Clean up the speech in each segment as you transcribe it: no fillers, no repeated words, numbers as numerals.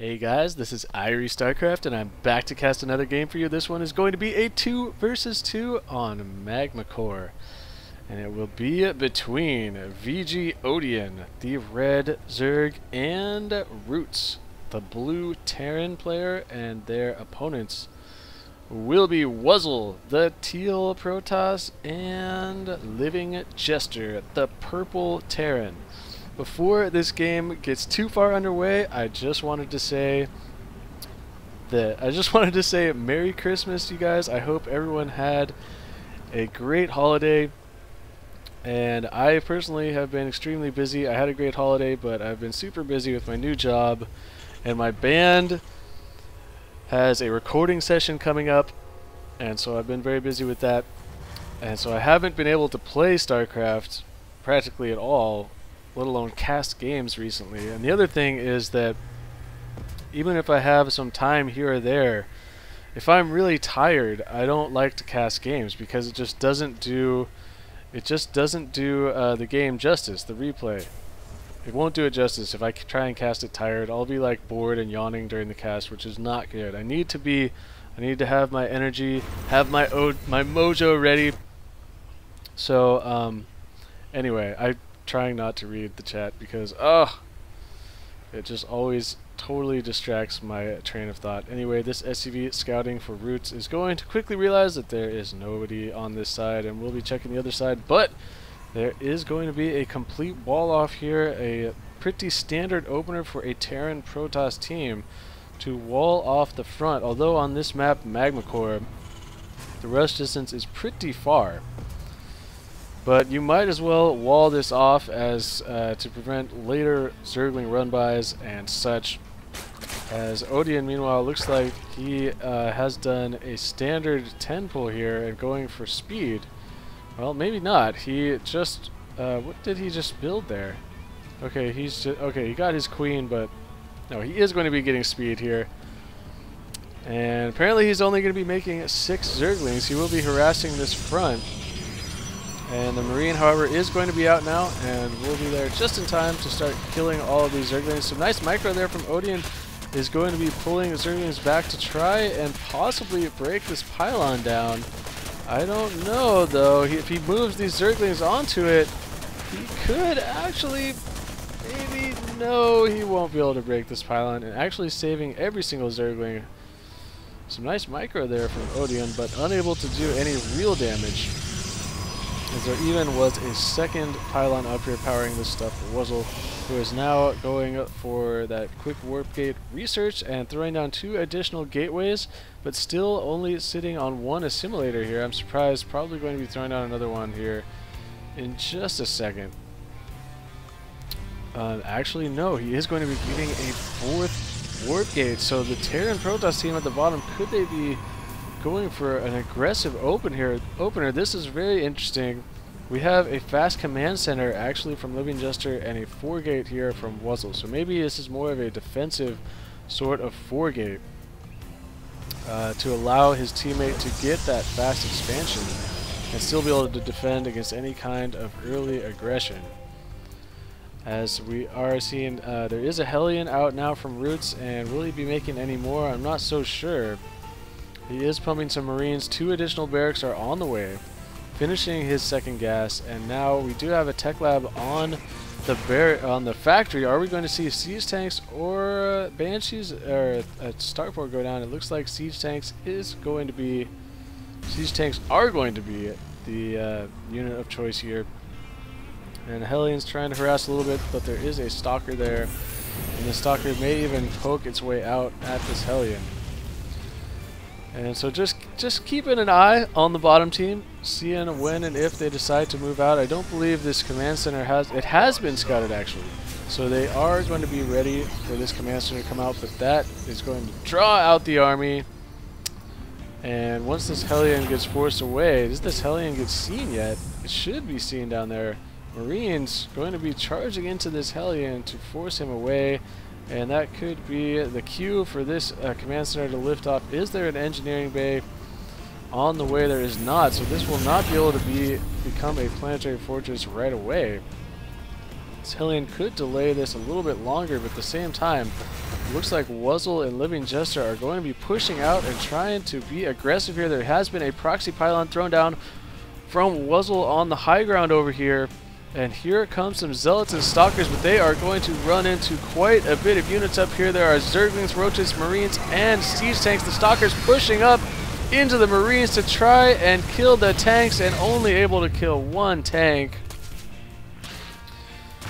Hey guys, this is IrieStarcraft and I'm back to cast another game for you. This one is going to be a 2 versus 2 on Magma Core. And it will be between vGODieN, the red Zerg, and Roots, the blue Terran player, and their opponents will be Wuzzle, the teal Protoss, and LivingJester, the purple Terran. Before this game gets too far underway, I just wanted to say Merry Christmas, you guys. I hope everyone had a great holiday. And I personally have been extremely busy. I had a great holiday, but I've been super busy with my new job. And my band has a recording session coming up, and so I've been very busy with that. And so I haven't been able to play StarCraft practically at all, let alone cast games recently. And the other thing is that even if I have some time here or there, if I'm really tired, I don't like to cast games because it just doesn't do the game justice, the replay. It won't do it justice if I try and cast it tired. I'll be like bored and yawning during the cast, which is not good. I need to have my energy, have my mojo ready. So anyway, I'm trying not to read the chat because it just always totally distracts my train of thought. Anyway, this SCV scouting for Roots is going to quickly realize that there is nobody on this side, and we'll be checking the other side, but there is going to be a complete wall off here, a pretty standard opener for a Terran Protoss team to wall off the front, although on this map, Magma Core, the rush distance is pretty far. But you might as well wall this off as to prevent later Zergling run-bys and such. As Odien, meanwhile, looks like he has done a standard 10 pull here and going for speed. Well, maybe not. He just what did he just build there? Okay, he got his queen, but no, he is going to be getting speed here. And apparently he's only going to be making 6 Zerglings. He will be harassing this front. And the Marine, however, is going to be out now, and we'll be there just in time to start killing all of these Zerglings. Some nice micro there from Odien is going to be pulling the Zerglings back to try and possibly break this pylon down. I don't know, though. If he moves these Zerglings onto it, he could actually maybe... No, he won't be able to break this pylon, and actually saving every single Zergling. Some nice micro there from Odien, but unable to do any real damage, as there even was a second pylon up here powering this stuff for Wuzzle, who is now going for that quick warp gate research and throwing down 2 additional gateways, but still only sitting on 1 assimilator here. I'm surprised, probably going to be throwing down another one here in just a second. Actually, no, he is going to be getting a 4th warp gate, so the Terran Protoss team at the bottom, could they be going for an aggressive opener? This is very interesting. We have a fast command center actually from LivingJester and a 4-gate here from Wuzzle. So maybe this is more of a defensive sort of 4-gate to allow his teammate to get that fast expansion and still be able to defend against any kind of early aggression. As we are seeing, there is a Hellion out now from Roots, and will he be making any more? I'm not so sure. He is pumping some Marines. 2 additional barracks are on the way, finishing his second gas, and now we do have a tech lab on the factory. Are we going to see siege tanks or banshees or a starport go down? It looks like siege tanks are going to be the unit of choice here. And Hellion's trying to harass a little bit, but there is a stalker there, and the stalker may even poke its way out at this Hellion. And so just keeping an eye on the bottom team, seeing when and if they decide to move out. I don't believe this command center has been scouted actually. So they are going to be ready for this command center to come out, but that is going to draw out the army. And once this Hellion gets forced away, does this Hellion get seen yet? It should be seen down there. Marines going to be charging into this Hellion to force him away. And that could be the cue for this command center to lift off. Is there an engineering bay on the way? There is not, so this will not be able to become a planetary fortress right away. This Hellion could delay this a little bit longer, but at the same time, Looks like Wuzzle and LivingJester are going to be pushing out and trying to be aggressive here. There has been a proxy pylon thrown down from Wuzzle on the high ground over here. And here comes some Zealots and Stalkers, but they are going to run into quite a bit of units up here. There are Zerglings, Roaches, Marines, and Siege Tanks. The Stalkers pushing up into the Marines to try and kill the tanks, and only able to kill one tank.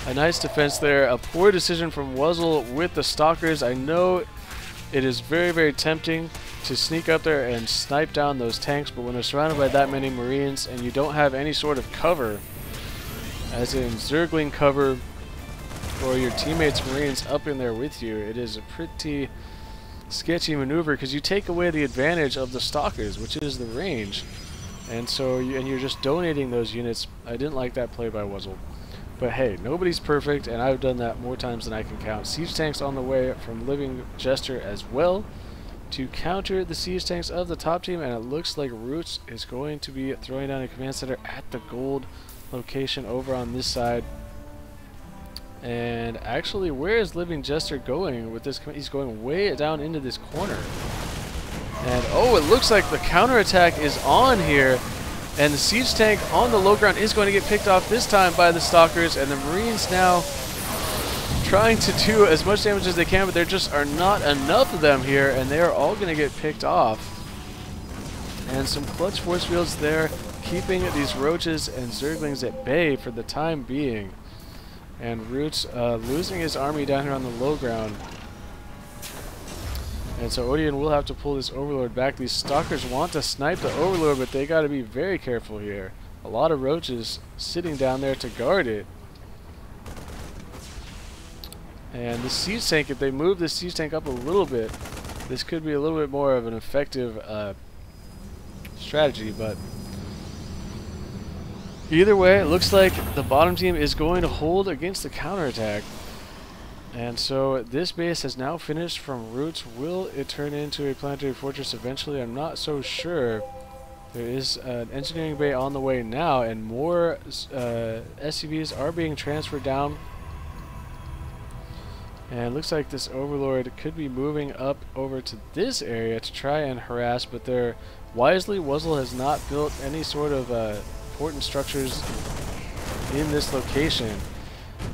A nice defense there. A poor decision from Wuzzle with the Stalkers. I know it is very, very tempting to sneak up there and snipe down those tanks, but when they're surrounded by that many Marines and you don't have any sort of cover, as in Zergling cover or your teammates Marines up in there with you, it is a pretty sketchy maneuver because you take away the advantage of the Stalkers, which is the range. And so you're just donating those units. I didn't like that play by Wuzzle. But hey, nobody's perfect, and I've done that more times than I can count. Siege tanks on the way from LivingJester as well to counter the siege tanks of the top team, and it looks like Roots is going to be throwing down a command center at the gold location over on this side. And actually, where is LivingJester going with this? He's going way down into this corner. And oh, it looks like the counterattack is on here. And the siege tank on the low ground is going to get picked off this time by the Stalkers. And the Marines now trying to do as much damage as they can, but there just are not enough of them here. And they are all going to get picked off. And some clutch force fields there, keeping these Roaches and Zerglings at bay for the time being. And Roots losing his army down here on the low ground. And so vGODieN will have to pull this Overlord back. These Stalkers want to snipe the Overlord, but they got to be very careful here. A lot of Roaches sitting down there to guard it. And the siege tank, if they move the siege tank up a little bit, this could be a little bit more of an effective strategy, but either way, it looks like the bottom team is going to hold against the counterattack. And so this base has now finished from Roots. Will it turn into a planetary fortress eventually? I'm not so sure. There is an engineering bay on the way now, and more SCVs are being transferred down. And it looks like this Overlord could be moving up over to this area to try and harass, but they're wisely, Wuzzle has not built any sort of important structures in this location.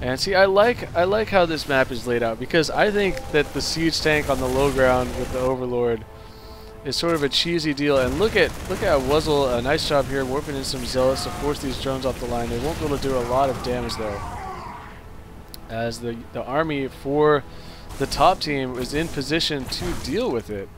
And see, I like how this map is laid out, because I think that the siege tank on the low ground with the Overlord is sort of a cheesy deal. And look at Wuzzle, a nice job here warping in some Zealots to force these drones off the line. They won't be able to do a lot of damage though, as the army for the top team is in position to deal with it.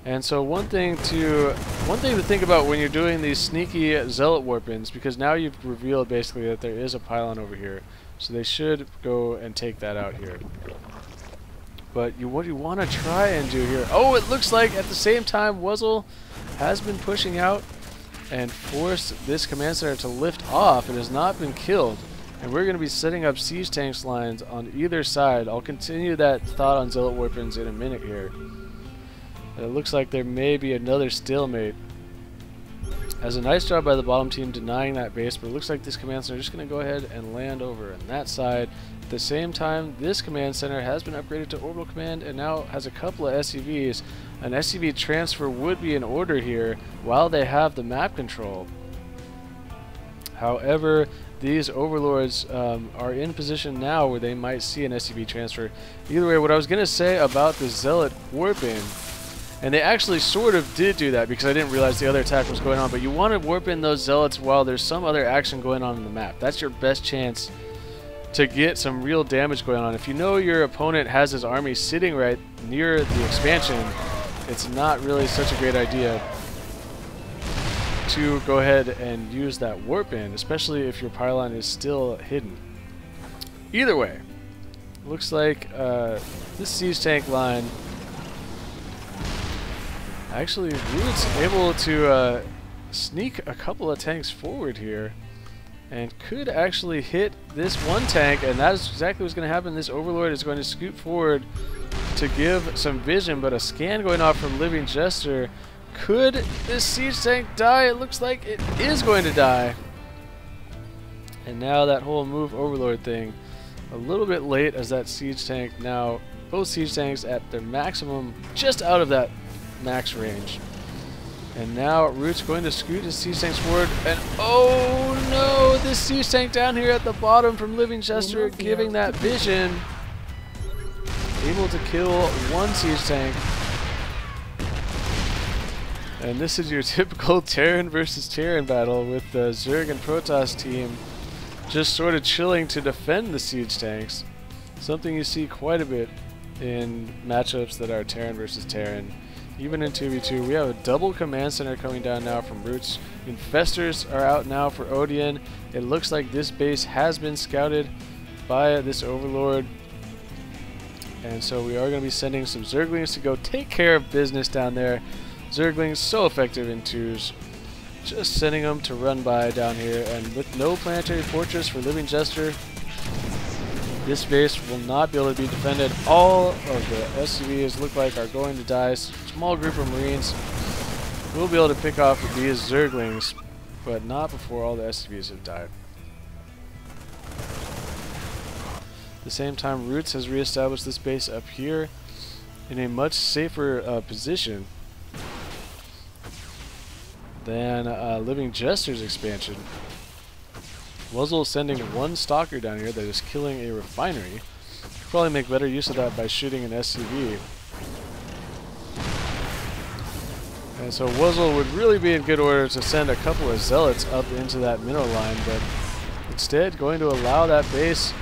And so one thing to think about when you're doing these sneaky Zealot warp-ins, because now you've revealed basically that there is a pylon over here, so they should go and take that out here. But what you want to try and do here, oh, it looks like at the same time Wuzzle has been pushing out and forced this command center to lift off. It has not been killed, and we're going to be setting up siege tanks lines on either side. I'll continue that thought on Zealot warp-ins in a minute here. It looks like there may be another stalemate. As a nice job by the bottom team denying that base, but it looks like this command center is just going to go ahead and land over on that side. At the same time, this command center has been upgraded to orbital command and now has a couple of SCVs. An SCV transfer would be in order here while they have the map control. However, these Overlords are in position now where they might see an SCV transfer. Either way, what I was going to say about the Zealot warp-in, and they actually sort of did do that because I didn't realize the other attack was going on, but you want to warp in those Zealots while there's some other action going on in the map. That's your best chance to get some real damage going on. If you know your opponent has his army sitting right near the expansion, it's not really such a great idea to go ahead and use that warp in, especially if your pylon is still hidden. Either way, looks like this siege tank line, actually Roots able to sneak a couple of tanks forward here and could actually hit this one tank, and that is exactly what's going to happen. This Overlord is going to scoot forward to give some vision, but a scan going off from LivingJester. Could this siege tank die? It looks like it is going to die. And now that whole move Overlord thing, a little bit late, as that siege tank now both siege tanks at their maximum, just out of that max range. And now Root's going to scoot his siege tanks forward, and oh no, this siege tank down here at the bottom from LivingJester giving that vision, able to kill one siege tank. And this is your typical Terran versus Terran battle with the Zerg and Protoss team just sort of chilling to defend the siege tanks. Something you see quite a bit in matchups that are Terran versus Terran. Even in 2v2, we have a double command center coming down now from Roots. Infestors are out now for vGODieN. It looks like this base has been scouted by this Overlord. And so we are going to be sending some Zerglings to go take care of business down there. Zerglings so effective in 2s. Just sending them to run by down here. And with no planetary fortress for LivingJester, this base will not be able to be defended. All of the SCVs look like are going to die. Small group of Marines will be able to pick off these Zerglings, but not before all the SCVs have died. At the same time, Roots has reestablished this base up here in a much safer position than LivingJester's expansion. Wuzzle is sending one stalker down here that is killing a refinery. Probably make better use of that by shooting an SCV. And so Wuzzle would really be in good order to send a couple of zealots up into that mineral line, but instead going to allow that base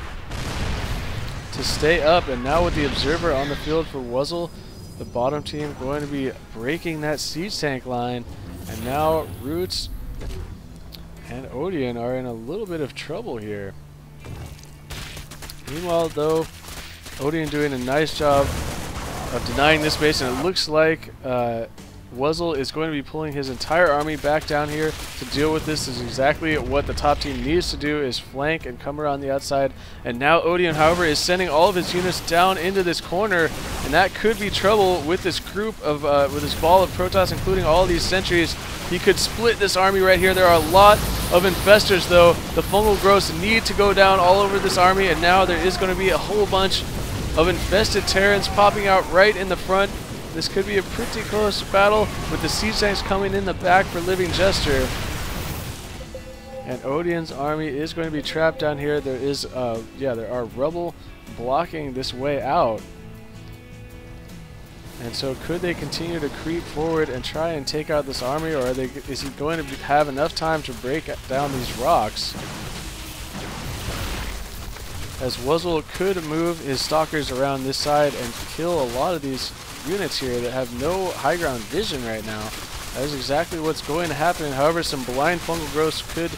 to stay up. And now with the observer on the field for Wuzzle, the bottom team going to be breaking that siege tank line, and now Roots and vGODieN are in a little bit of trouble here. Meanwhile, though, vGODieN doing a nice job of denying this base, and it looks like Wuzzle is going to be pulling his entire army back down here to deal with this. This is exactly what the top team needs to do, is flank and come around the outside. And now vGODieN, however, is sending all of his units down into this corner, and that could be trouble with this group of, with this ball of Protoss, including all these sentries. He could split this army right here. There are a lot of infestors, though. The fungal growths need to go down all over this army, and now there is going to be a whole bunch of infested Terrans popping out right in the front. This could be a pretty close battle with the siege tanks coming in the back for LivingJester. And vGODieN's army is going to be trapped down here. There is, there are rubble blocking this way out. And so could they continue to creep forward and try and take out this army, or is he going to have enough time to break down these rocks? As Wuzzle could move his stalkers around this side and kill a lot of these units here that have no high ground vision right now. That is exactly what's going to happen. However, some blind fungal growths could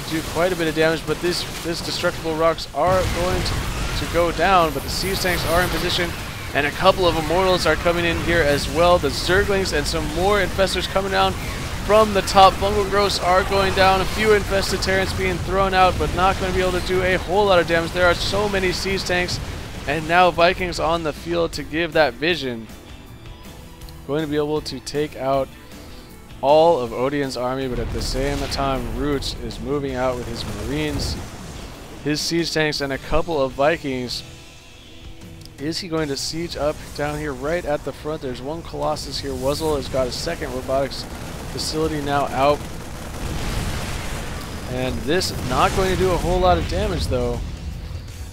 do quite a bit of damage, but these destructible rocks are going to go down, but the siege tanks are in position. And a couple of Immortals are coming in here as well. The Zerglings and some more Infestors coming down from the top. Fungal growths are going down. A few infested Terrans being thrown out, but not going to be able to do a whole lot of damage. There are so many siege tanks, and now Vikings on the field to give that vision. Going to be able to take out all of vGODieN's army, but at the same time, Roots is moving out with his Marines, his siege tanks, and a couple of Vikings. Is he going to siege up down here right at the front? There's one Colossus here. Wuzzle has got a second robotics facility now out. And this not going to do a whole lot of damage, though,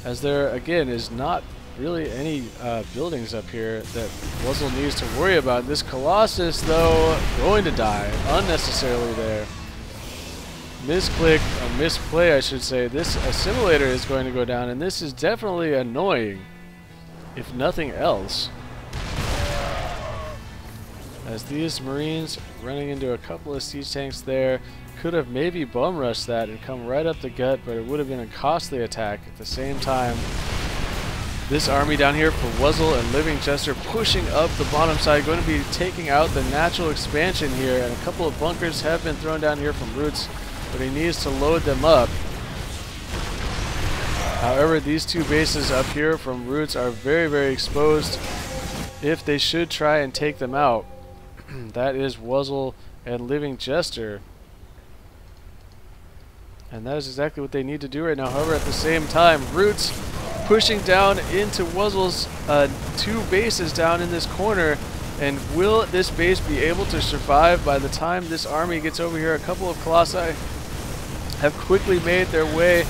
as there, again, is not really any buildings up here that Wuzzle needs to worry about. This Colossus, though, going to die unnecessarily there. Misclick, or misplay, I should say. This assimilator is going to go down, and this is definitely annoying, if nothing else, as these Marines running into a couple of siege tanks there could have maybe bum rushed that and come right up the gut, but it would have been a costly attack. At the same time, this army down here for Wuzzle and LivingJester pushing up the bottom side, going to be taking out the natural expansion here, and a couple of bunkers have been thrown down here from Roots, but he needs to load them up. However, these two bases up here from Roots are very, very exposed if they should try and take them out. That is Wuzzle and LivingJester. And that is exactly what they need to do right now. However, at the same time, Roots pushing down into Wuzzle's two bases down in this corner. And will this base be able to survive by the time this army gets over here? A couple of Colossi have quickly made their way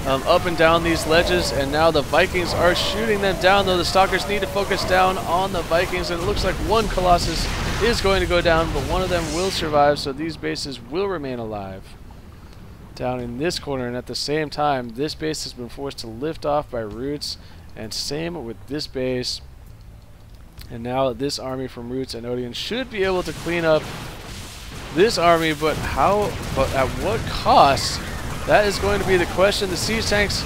up and down these ledges, and now the Vikings are shooting them down, though the Stalkers need to focus down on the Vikings, and it looks like one Colossus is going to go down, but one of them will survive, so these bases will remain alive down in this corner. And at the same time, this base has been forced to lift off by Roots, and same with this base. And now this army from Roots and vGODieN should be able to clean up this army, but at what cost? That is going to be the question. The siege tanks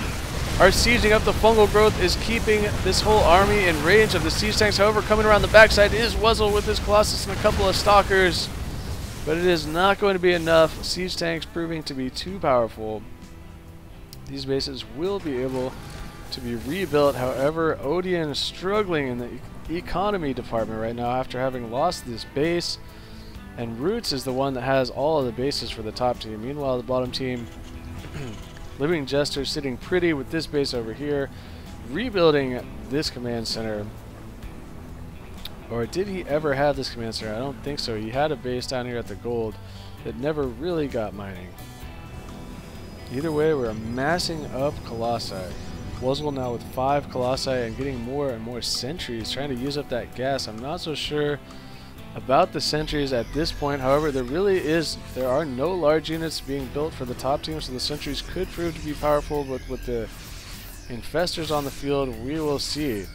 are sieging up. The fungal growth is keeping this whole army in range of the siege tanks. However, coming around the backside is Wuzzle with his Colossus and a couple of Stalkers, but it is not going to be enough. Siege tanks proving to be too powerful. These bases will be able to be rebuilt. However, vGODieN is struggling in the economy department right now after having lost this base, and Roots is the one that has all of the bases for the top team. Meanwhile, the bottom team, LivingJester sitting pretty with this base over here, rebuilding this command center. Or did he ever have this command center? I don't think so. He had a base down here at the gold that never really got mining. Either way, we're amassing up Colossi. Wuzzle now with 5 Colossi and getting more and more sentries, trying to use up that gas. I'm not so sure about the sentries at this point. However, there are no large units being built for the top team, so the sentries could prove to be powerful, but with the infestors on the field, we will see.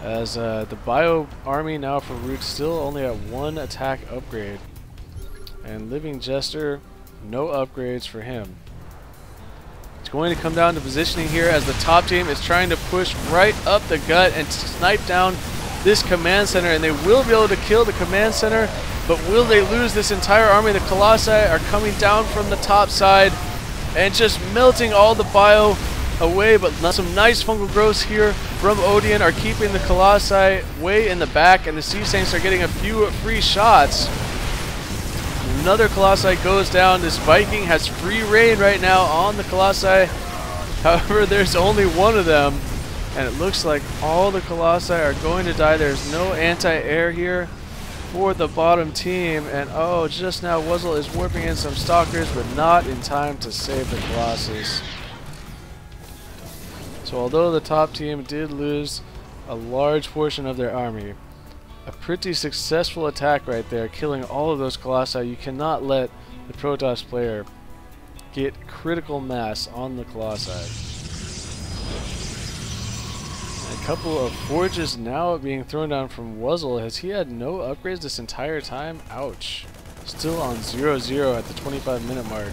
As the bio army now for Roots still only at 1 attack upgrade, and LivingJester, no upgrades for him. It's going to come down to positioning here as the top team is trying to push right up the gut and snipe down this command center, and they will be able to kill the command center, but will they lose this entire army? The Colossi are coming down from the top side and just melting all the bio away, but some nice fungal growths here from vGODieN are keeping the Colossi way in the back, and the siege tanks are getting a few free shots. Another Colossi goes down. This Viking has free reign right now on the Colossi. However, there's only one of them, and it looks like all the Colossi are going to die. There's no anti-air here for the bottom team, and oh, just now Wuzzle is warping in some Stalkers, but not in time to save the Colossus. So although the top team did lose a large portion of their army, a pretty successful attack right there, killing all of those Colossi. You cannot let the Protoss player get critical mass on the Colossi. A couple of forges now being thrown down from Wuzzle. Has he had no upgrades this entire time? Ouch. Still on 0-0 at the 25-minute mark.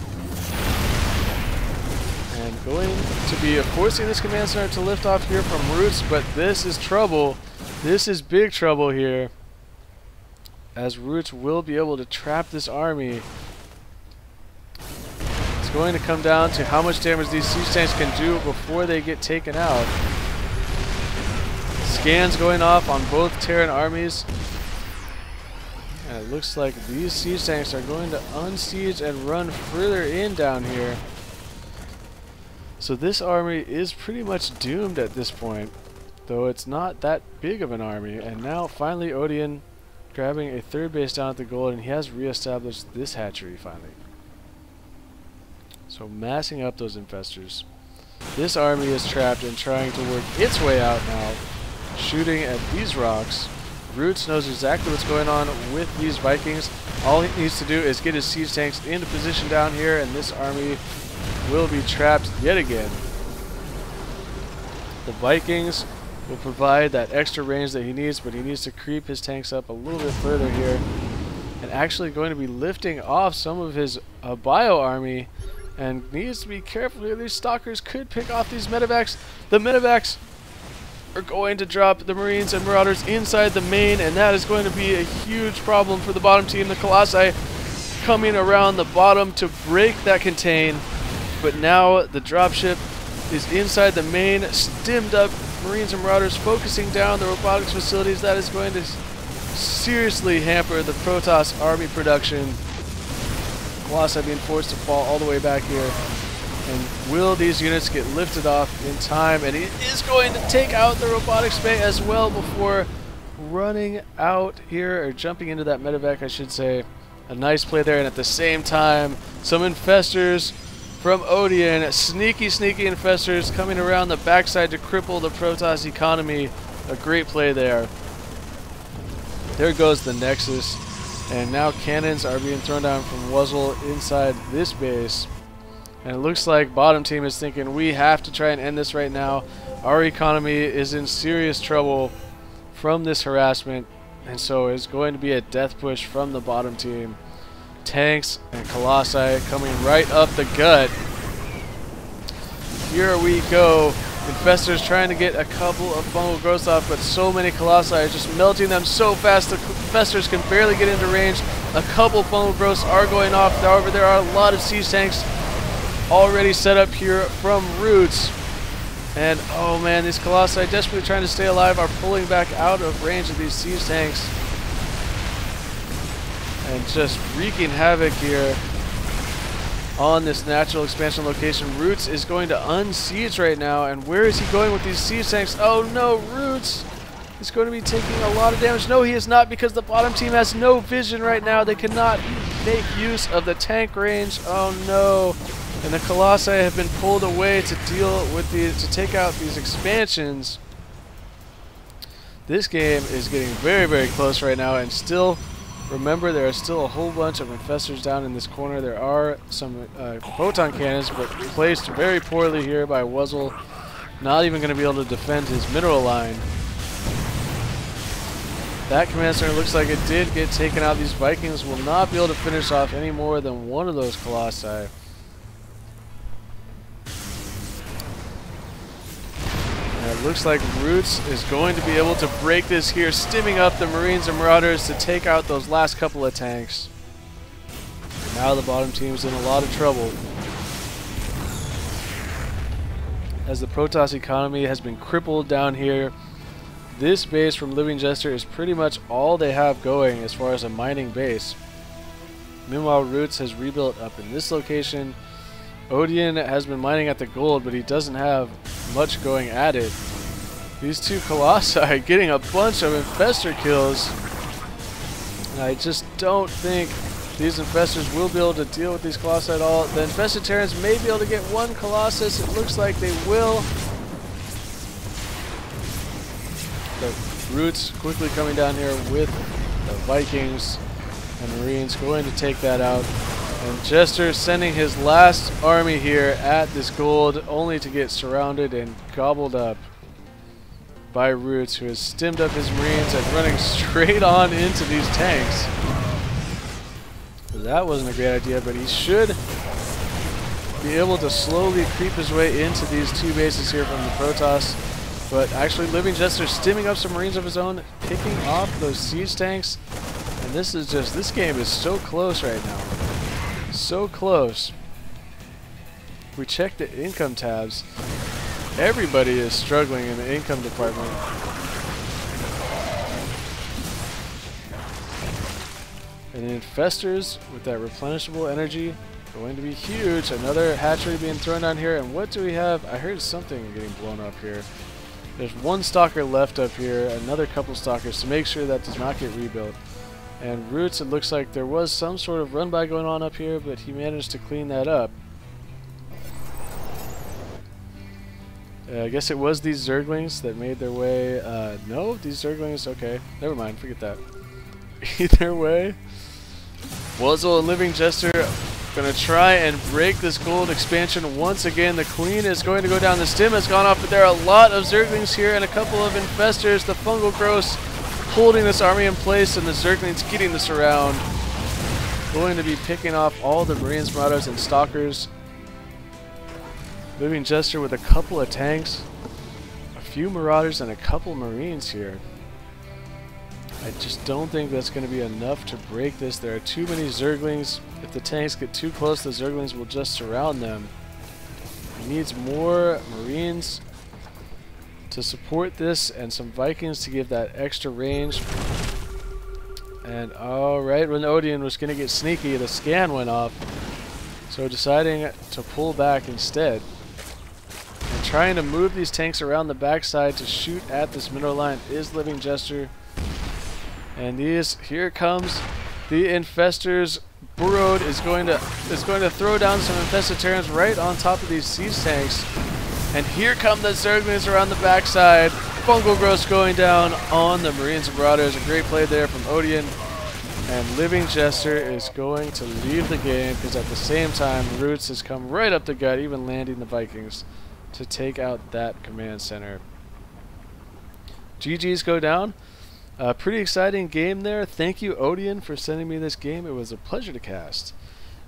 And going to be forcing this command center to lift off here from Roots, but this is trouble. This is big trouble here, as Roots will be able to trap this army. It's going to come down to how much damage these siege tanks can do before they get taken out. Scans going off on both Terran armies, and it looks like these siege tanks are going to unsiege and run further in down here. So this army is pretty much doomed at this point, though it's not that big of an army. And now finally vGODieN grabbing a 3rd base down at the gold, and he has reestablished this hatchery finally. So massing up those infestors. This army is trapped and trying to work its way out now, shooting at these rocks. Roots knows exactly what's going on with these Vikings. All he needs to do is get his siege tanks into position down here, and this army will be trapped yet again. The Vikings will provide that extra range that he needs, but he needs to creep his tanks up a little bit further here, and actually going to be lifting off some of his bio army, and needs to be careful here. These Stalkers could pick off these medevacs. The medevacs are going to drop the Marines and Marauders inside the main, and that is going to be a huge problem for the bottom team. The Colossi coming around the bottom to break that contain, but now the dropship is inside the main, stimmed up Marines and Marauders focusing down the robotics facilities. That is going to seriously hamper the Protoss army production. Colossi being forced to fall all the way back here. And will these units get lifted off in time? And he is going to take out the robotics bay as well before running out here, or jumping into that medevac, I should say. A nice play there, and at the same time, some infestors from vGODieN. Sneaky infestors coming around the backside to cripple the Protoss economy. A great play there. There goes the Nexus. And now cannons are being thrown down from Wuzzle inside this base. And it looks like bottom team is thinking, we have to try and end this right now. Our economy is in serious trouble from this harassment. And so it's going to be a death push from the bottom team. Tanks and Colossi coming right up the gut. Here we go. Infestors trying to get a couple of fungal growths off, but so many Colossi are just melting them so fast the Infestors can barely get into range. A couple fungal growths are going off. However, there are a lot of siege tanks already set up here from Roots. And oh man, these Colossi desperately trying to stay alive are pulling back out of range of these siege tanks. And just wreaking havoc here on this natural expansion location. Roots is going to unsiege right now, and where is he going with these siege tanks? Oh no, Roots is going to be taking a lot of damage. No, he is not, because the bottom team has no vision right now. They cannot make use of the tank range. Oh no. And the Colossi have been pulled away to deal with to take out these expansions. This game is getting very close right now, and still, remember, there are still a whole bunch of infestors down in this corner. There are some photon cannons, but placed very poorly here by Wuzzle. Not even going to be able to defend his mineral line. That command center looks like it did get taken out. These Vikings will not be able to finish off any more than one of those Colossi. It looks like Roots is going to be able to break this here, stimming up the Marines and Marauders to take out those last couple of tanks. Now the bottom team's in a lot of trouble, as the Protoss economy has been crippled down here. This base from LivingJester is pretty much all they have going as far as a mining base. Meanwhile, Roots has rebuilt up in this location. vGODieN has been mining at the gold, but he doesn't have much going at it. These two Colossi getting a bunch of infestor kills. And I just don't think these infestors will be able to deal with these Colossi at all. The infested Terrans may be able to get one Colossus. It looks like they will. But Roots quickly coming down here with the Vikings and Marines going to take that out. And Jester sending his last army here at this gold, only to get surrounded and gobbled up by Roots, who has stimmed up his Marines and running straight on into these tanks. That wasn't a great idea, but he should be able to slowly creep his way into these two bases here from the Protoss. But actually, LivingJester stimming up some Marines of his own, picking off those siege tanks. And this is just, this game is so close right now. So close. If we check the income tabs, everybody is struggling in the income department. And the infestors with that replenishable energy going to be huge. Another hatchery being thrown down here. And what do we have? I heard something getting blown up here. There's one stalker left up here, another couple stalkers to make sure that does not get rebuilt. And Roots, it looks like there was some sort of run-by going on up here, but he managed to clean that up. I guess it was these Zerglings that made their way... no, these Zerglings... Okay, never mind, forget that. Either way, Wuzzle and LivingJester going to try and break this gold expansion once again. The Queen is going to go down. The stim has gone off, but there are a lot of Zerglings here and a couple of infestors. The fungal growths holding this army in place, and the Zerglings getting this around. Going to be picking off all the Marines, Marauders, and Stalkers. LivingJester with a couple of tanks, a few Marauders, and a couple Marines here. I just don't think that's going to be enough to break this. There are too many Zerglings. If the tanks get too close, the Zerglings will just surround them. He needs more Marines to support this, and some Vikings to give that extra range. And alright, when vGODieN was going to get sneaky, the scan went off. So deciding to pull back instead and trying to move these tanks around the backside to shoot at this middle line is LivingJester. And here comes the infestors. Burrowed is going to throw down some infested Terrans right on top of these siege tanks. And here come the Zerglings around the backside. Fungal Growth going down on the Marines and Marauders. A great play there from GODieN. And LivingJester is going to leave the game because at the same time, Roots has come right up the gut, even landing the Vikings to take out that command center. GGs go down. Pretty exciting game there. Thank you, GODieN, for sending me this game. It was a pleasure to cast.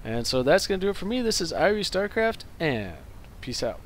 And so that's going to do it for me. This is IrieStarcraft, and peace out.